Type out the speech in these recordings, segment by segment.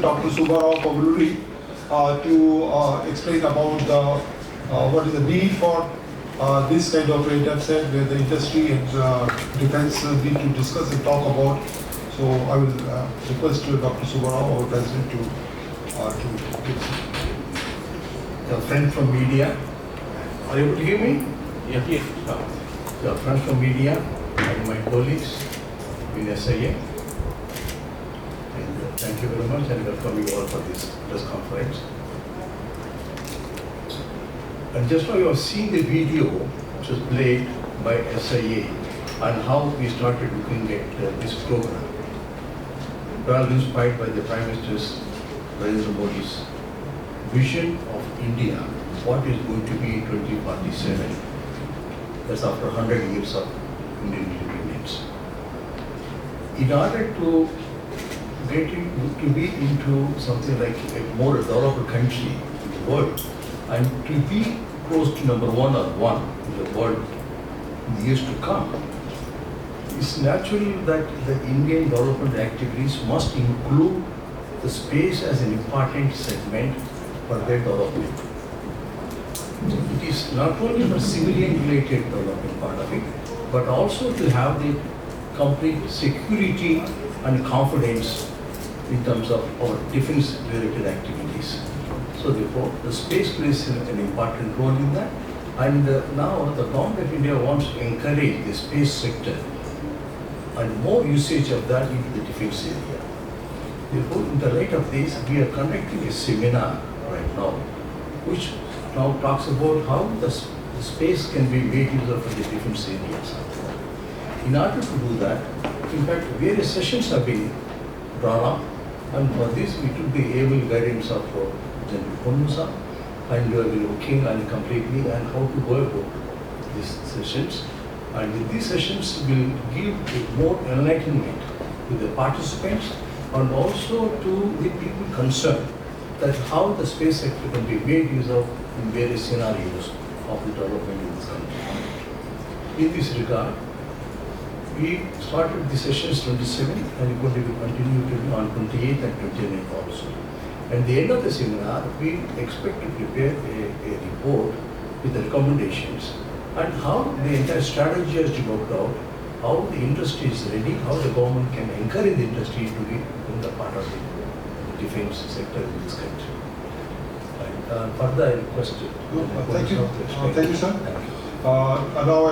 Dr. Subbarao Pavluri to explain about what is the need for this kind of a DefSat where the industry and defense need to discuss and talk about. So I will request Dr. Subbarao, our president, to a friend from media. Are you able to hear me? Yes. A friend from media and my colleagues in SIA. And thank you very much and welcome you all for this press conference. And just now you have seen the video which was played by SIA and how we started looking at this program. Well inspired by the Prime Minister's Narendra Modi's vision of India, what is going to be in 2047. That's after 100 years of Indian independence. In order to get to be into something like a more developed country in the world and to be close to number one or one in the world in the years to come, it's natural that the Indian development activities must include the space as an important segment for their development. It is not only for civilian related development part of it, but also to have the complete security and confidence in terms of our defense related activities. So therefore, the space plays an important role in that. And now the government of India wants to encourage the space sector and more usage of that into the defense area. Therefore, in the light of this, we are conducting a seminar right now, which now talks about how the space can be made use of in the defense areas. In order to do that, in fact, various sessions have been drawn up, and for this we took the able guidance of General Ponnusa, and we have been looking and completely and how to go about these sessions. And with these sessions will give more enlightenment to the participants and also to the people concerned that how the space sector can be made use of in various scenarios of the development in this country. In this regard, we started the sessions 27 and we're going to continue to be on 28 and 29 also. At the end of the seminar, we expect to prepare a report with the recommendations and how the entire strategy has to be worked out, how the industry is ready, how the government can encourage the industry to be in the part of the defense sector in this country. And further, I request thank you. Thank you, sir. Thank you. Now I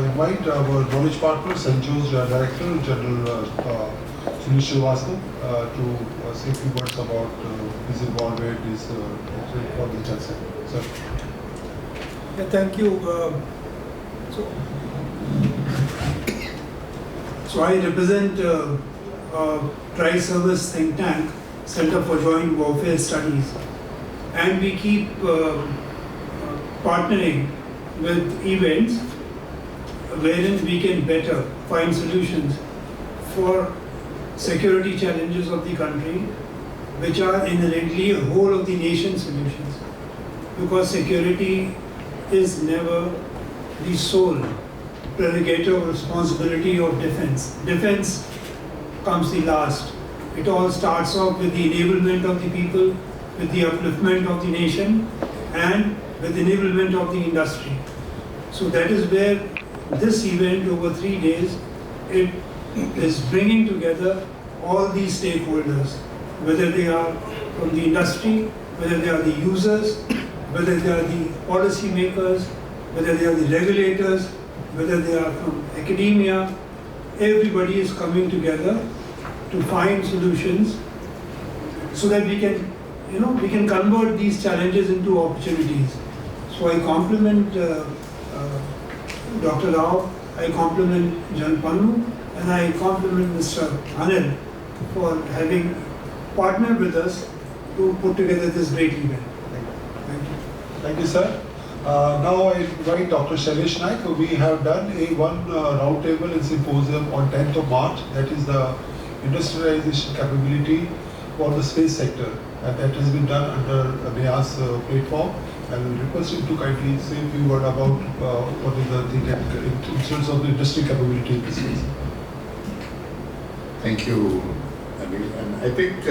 invite our knowledge partner, St. Joe's Director, General Sunil Srivastava, to say a few words about his involvement for the DefSat. Sir. Yeah, thank you. So I represent a tri-service think tank, Center for Joint Warfare Studies, and we keep partnering with events wherein we can better find solutions for security challenges of the country, which are inherently a whole of the nation solutions, because security is never the sole prerogative or responsibility of defense. Defense comes the last. It all starts off with the enablement of the people, with the upliftment of the nation, and with enablement of the industry. So that is where this event over 3 days, it is bringing together all these stakeholders, whether they are from the industry, whether they are the users, whether they are the policy makers, whether they are the regulators, whether they are from academia. Everybody is coming together to find solutions so that we can, we can convert these challenges into opportunities. So I compliment Dr. Rao, I compliment Jan Pannu, and I compliment Mr. Anil for having partnered with us to put together this great event. Thank you. Thank you, sir. Now I invite Dr. Shailesh Naik. We have done one roundtable and symposium on 10th of March. That is the industrialization capability for the space sector, and that has been done under NEA's platform. I will request him to kindly say a few words about what is the thing in terms of the industry capability in this space. Thank you, Anil. And I think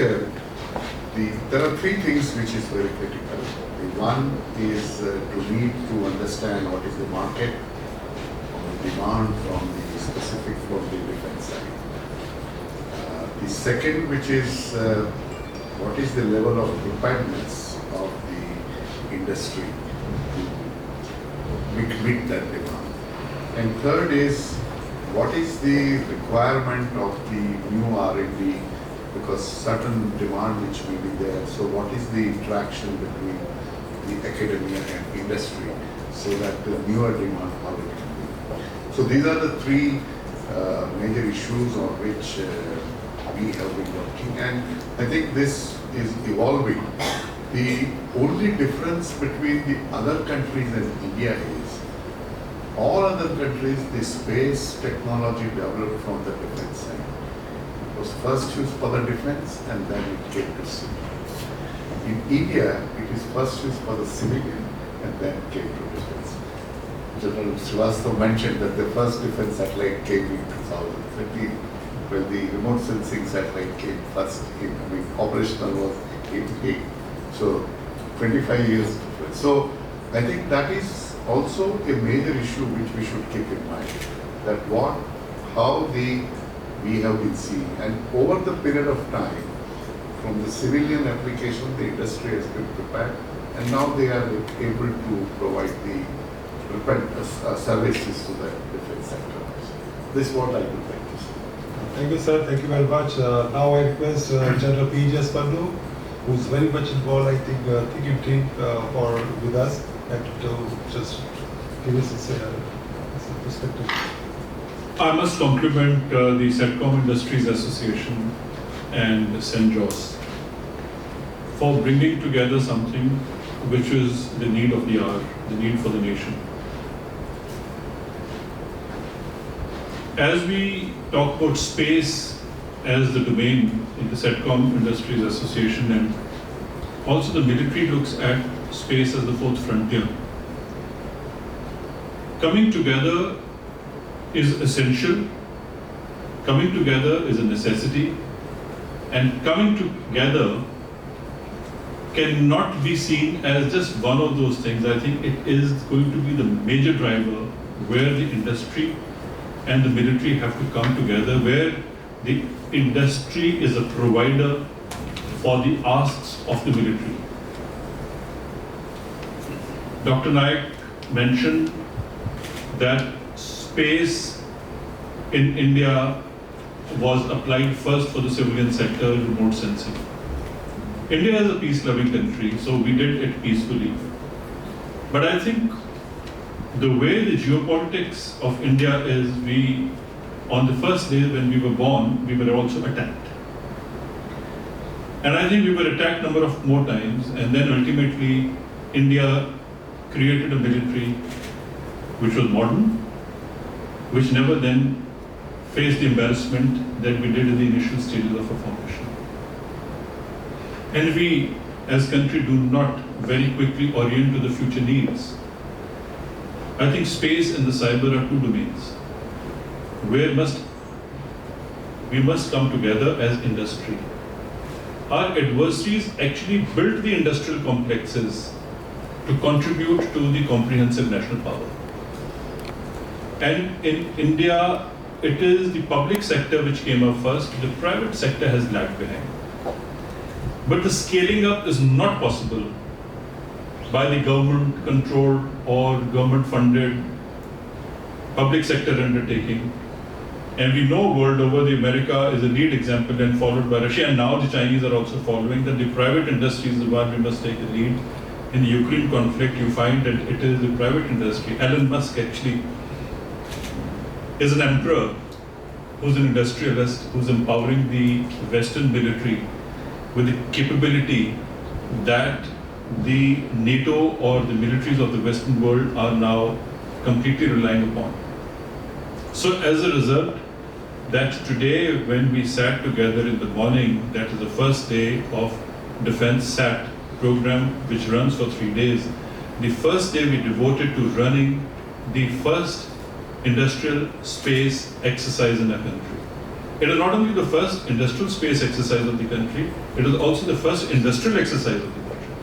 there are three things which is very critical. The one is to need to understand what is the market or demand from the specific for the defense side. The second, which is what is the level of preparedness of the industry to meet that demand. And third is what is the requirement of the new R&D, because certain demand which may be there. So what is the interaction between the academia and industry so that the newer demand how it can be. So these are the three major issues on which we have been working, and I think this is evolving. The only difference between the other countries and India is all other countries, the space technology developed from the defense side. It was first used for the defense and then it came to civilian. In India, it is first used for the civilian and then came to defense. General Srivastava mentioned that the first defense satellite came in 2013, while the remote sensing satellite came first operational was 88. So 25 years difference. So I think that is also a major issue which we should keep in mind, that how we have been seeing, and over the period of time, from the civilian application, the industry has been prepared, and now they are able to provide the services to the defense sector. This is what I would like to say. Thank you, sir. Thank you very much. Now I request General P.J.S. Pannu, who is very much involved, I think, thinking with us, and to just give us his perspective. I must compliment the Satcom Industries Association and St. Joss for bringing together something which is the need of the hour, the need for the nation. As we talk about space as the domain in the Satcom Industries Association, and also the military looks at space as the fourth frontier, coming together is essential, coming together is a necessity, and coming together cannot be seen as just one of those things. I think it is going to be the major driver where the industry and the military have to come together, where the industry is a provider for the asks of the military. Dr. Naik mentioned that space in India was applied first for the civilian sector, remote sensing. India is a peace-loving country, so we did it peacefully. But I think the way the geopolitics of India is, on the first day when we were born, we were also attacked. And I think we were attacked number of more times, and then ultimately India created a military which was modern, which never then faced the embarrassment that we did in the initial stages of our formation. And we, as country, do not very quickly orient to the future needs. I think space and the cyber are two domains where we must come together as industry. Our adversaries actually built the industrial complexes to contribute to the comprehensive national power. And in India, it is the public sector which came up first. The private sector has lagged behind. But the scaling up is not possible by the government-controlled or government-funded public sector undertaking. And we know world over, the America is a lead example and followed by Russia, and now the Chinese are also following, that the private industry is the one we must take the lead. In the Ukraine conflict, you find that it is the private industry. Elon Musk actually is an emperor who's an industrialist, who's empowering the Western military with the capability that the NATO or the militaries of the Western world are now completely relying upon. So as a result, that today when we sat together in the morning, that is the first day of Defense SAT program, which runs for 3 days, the first day we devoted to running the first industrial space exercise in our country. It is not only the first industrial space exercise of the country, it is also the first industrial exercise of the country.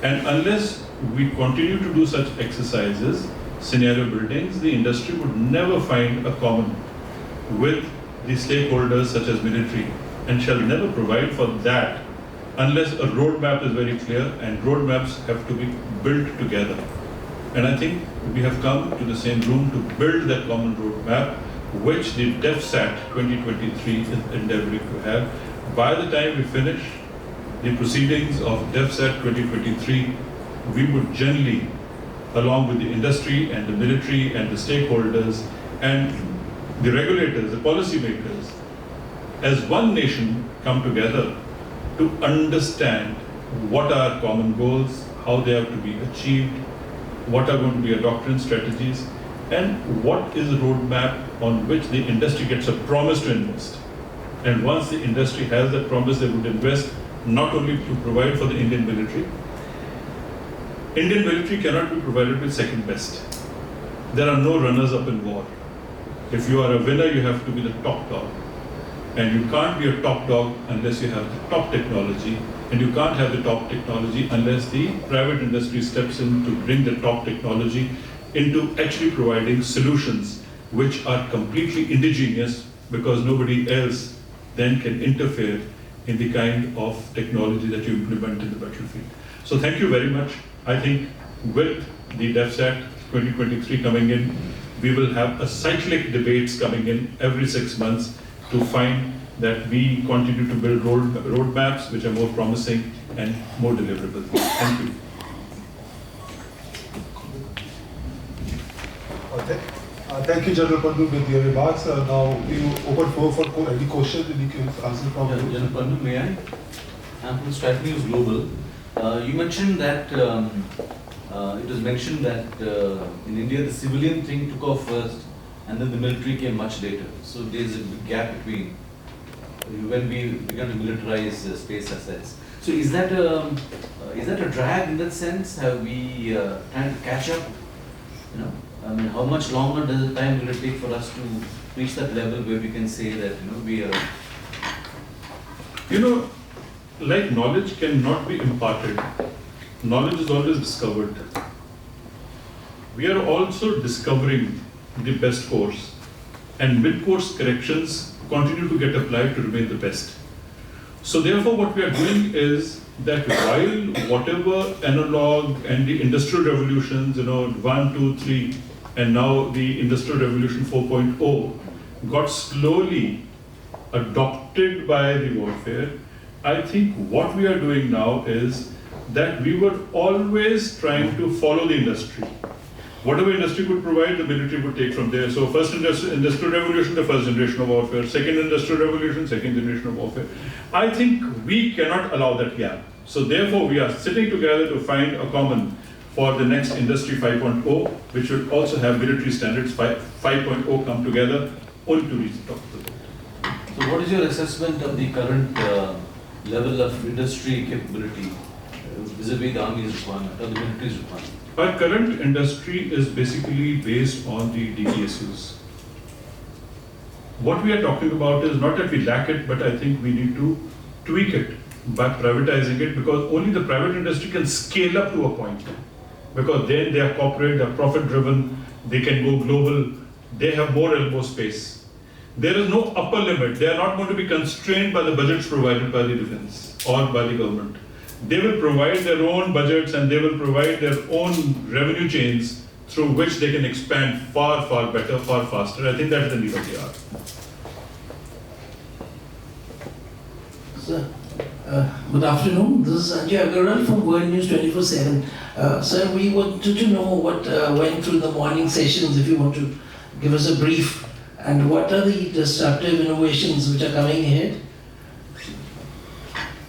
And unless we continue to do such exercises, scenario buildings, the industry would never find a common with the stakeholders such as military, and shall never provide for that unless a roadmap is very clear, and roadmaps have to be built together. And I think we have come to the same room to build that common roadmap, which the DefSat 2023 is endeavoring to have. By the time we finish the proceedings of DefSat 2023, we would generally, along with the industry and the military and the stakeholders and the regulators, the policymakers, as one nation come together to understand what are common goals, how they have to be achieved, what are going to be our doctrine strategies, and what is the roadmap on which the industry gets a promise to invest. And once the industry has that promise, they would invest not only to provide for the Indian military. Indian military cannot be provided with second best. There are no runners up in war. If you are a winner, you have to be the top dog. And you can't be a top dog unless you have the top technology. And you can't have the top technology unless the private industry steps in to bring the top technology into actually providing solutions which are completely indigenous, because nobody else then can interfere in the kind of technology that you implement in the battlefield. So thank you very much. I think with the DefSat 2023 coming in, we will have a cyclic debates coming in every 6 months to find that we continue to build roadmaps which are more promising and more deliverable. Thank you. Okay. Thank you, General Pandu, with your remarks. Now we open floor for any question, any answer from you. General Pandu, may I? I'm from Strat News Global. You mentioned that it was mentioned that in India the civilian thing took off first, and then the military came much later. So there's a big gap between when we began to militarize space assets. So is that a drag in that sense? Have we trying to catch up? You know, I mean, how much longer does the time will it take for us to reach that level where we can say that we are? Like knowledge cannot be imparted. Knowledge is always discovered. We are also discovering the best course, and mid-course corrections continue to get applied to remain the best. So therefore what we are doing is that while whatever analog and the industrial revolutions, 1, 2, 3, and now the industrial revolution 4.0 got slowly adopted by the warfare, I think what we are doing now is that we were always trying to follow the industry. Whatever industry could provide, the military would take from there. So first industrial revolution, the first generation of warfare. Second industrial revolution, second generation of warfare. I think we cannot allow that gap. So therefore we are sitting together to find a common for the next industry 5.0, which will also have military standards 5.0 come together only to reach the top of the boat. So what is your assessment of the current level of industry capability vis-a-vis the Army's requirement or the military's requirement? Our current industry is basically based on the DTSUs. What we are talking about is not that we lack it, but I think we need to tweak it by privatizing it, because only the private industry can scale up to a point. Because then they are corporate, they are profit driven, they can go global, they have more elbow space. There is no upper limit. They are not going to be constrained by the budgets provided by the defense or by the government. They will provide their own budgets and they will provide their own revenue chains through which they can expand far, far better, far faster. I think that is the need of the hour. Sir, good afternoon. This is Sanjay Agarwal from World News 24/7. Sir, we wanted to know what went through the morning sessions, if you want to give us a brief, and what are the disruptive innovations which are coming ahead?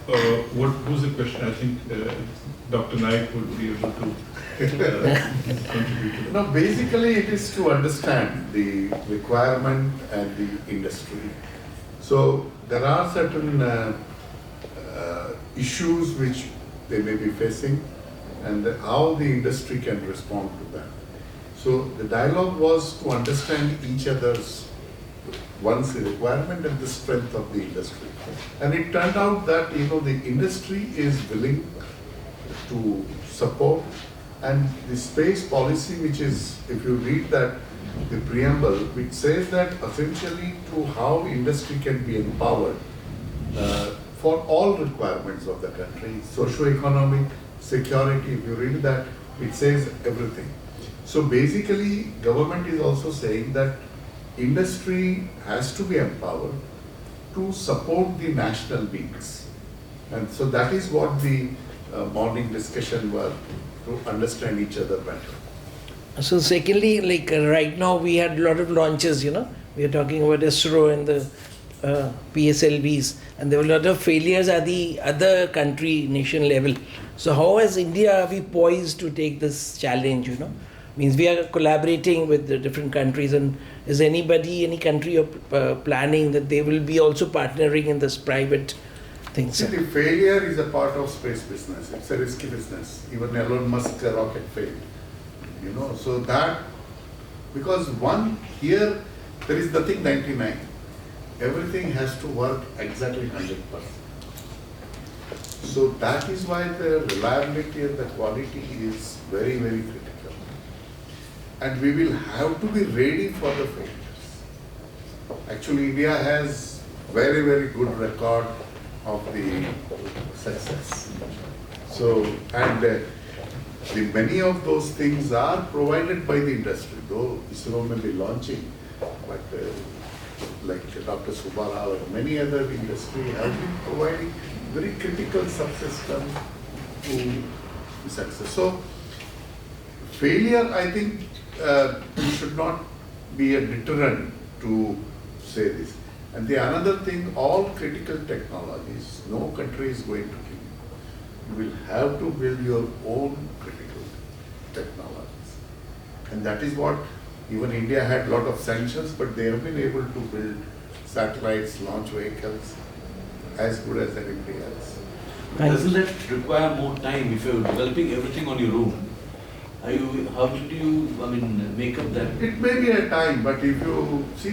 Who's the question? I think Dr. Naik would be able to contribute to that. No, basically it is to understand the requirement and the industry. So there are certain issues which they may be facing, and how the industry can respond to that. So the dialogue was to understand each other's one's requirement and the strength of the industry. And it turned out that, the industry is willing to support, and the space policy, which is, if you read that, the preamble, which says that essentially to how industry can be empowered for all requirements of the country, socio-economic, security, if you read that, it says everything. So basically, government is also saying that industry has to be empowered to support the national needs. And so that is what the morning discussion was, to understand each other better. So secondly, like right now we had a lot of launches, we are talking about ISRO and the PSLVs, and there were a lot of failures at the other country, nation level. So how as India are we poised to take this challenge, Means we are collaborating with the different countries, and is any country planning that they will be also partnering in this private thing? See, the failure is a part of space business. It's a risky business. Even Elon Musk rocket failed. So that, because here, there is nothing 99. Everything has to work exactly 100%. So that is why the reliability and the quality is very, very critical. And we will have to be ready for the failures. Actually, India has very, very good record of the success. So, and many of those things are provided by the industry, though ISRO may be launching, but like Dr. Subbarao and many other industry have been providing very critical subsystem to the success. So failure, I think, should not be a deterrent to say this. And the another thing, all critical technologies, no country is going to give you. You will have to build your own critical technologies. And that is what even India had a lot of sanctions, but they have been able to build satellites, launch vehicles as good as anybody else. Doesn't that require more time if you're developing everything on your own? How do you, make up that? It may be a time, but if you see